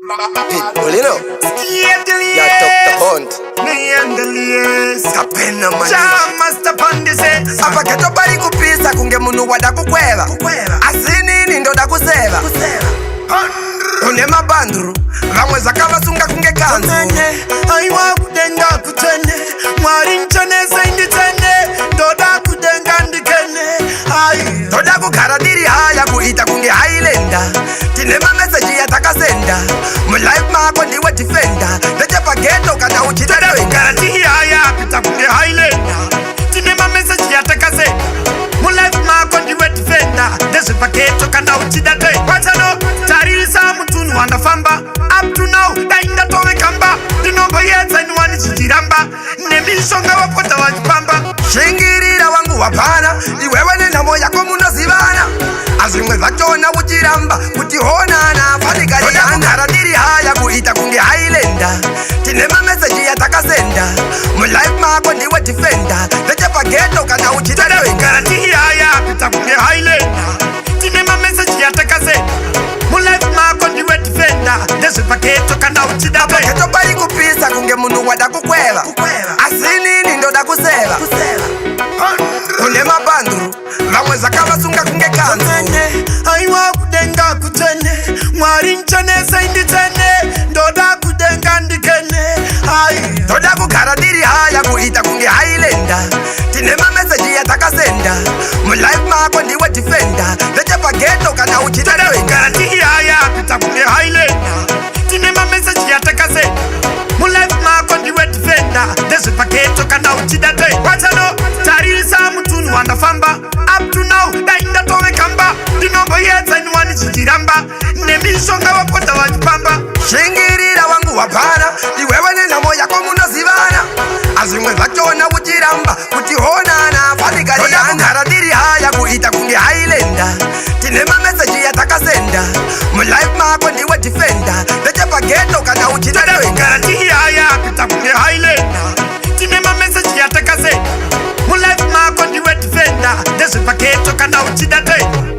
Pitbull, you know. You took the hunt. Kapena mani Master Pandise apaketo pari kupisa kunge munu wada kukweva asinini ndo da kuseva une mabanduru vamwe zakavasunga kunge kanzu aiwa kudenga kutene mwari ncheneza inditene ndoda kudenga ndikene toda kugara diri haya kuita kunge hailenda tine mameseji yatakasenda mulife mako ndiwe defender ndechepageto kana uchitatoinga haya kuita kunge hailenda tine mameseji yatakasenda mulife mako ndiwe defender ndechepageto kana uchitatoinga watano tarisa mutunu wandafamba up to now dainda tove kamba ndinombo yetsa niwani chitiramba nemishonga wapota wachipamba shingirira wangu wapana iwewe nenamo yako munozivana azvimwe zvachona uchiramba kuti honana fanikariana diri haya kuita kunge hailenda tine mameseji yatakasenda mulife mako ndiwe defender ndechepageto kana uchitatoinga haya kuita kunge hailenda tine mameseji yatakasenda mulife mako ndiwe defender ndezvepaketo kana uchidapaketo pari kupisa kunge munhu wada kukweva asinini ndoda kuseva une mabanduru vamwe zvakavasunga kunge kanzu aiwa kudenga kutene mwari nchenesa inditene ndoda kudenga ndikene toda kugara diri haya kuita kunge hailenda tine mameseji yatakasenda mulife mako ndiwe defender ndechepageto kana uchitatoinga haya kuita kunge hailenda tine mameseji yatakasenda mulife mako ndiwe defender ndezvepaketo kana uchidatoinga watano tarisa mutunu wandafamba up to now dainda tove kamba ndinombo yetsa niwani chitiramba nemishonga wapota wachipamba shingirira wangu wapana iwewe nenamo yako munozivana azvimwe zvachona uchiramba kuti honana fanikariana diri haya kuita kunge hailenda tine mameseji yatakasenda mulife mako ndiwe defender ndechepageto kana uchitatoinga haya kuita kunge hailenda tine mameseji yatakasenda mulife mako ndiwe defender ndezvepaketo kana uchidatoinga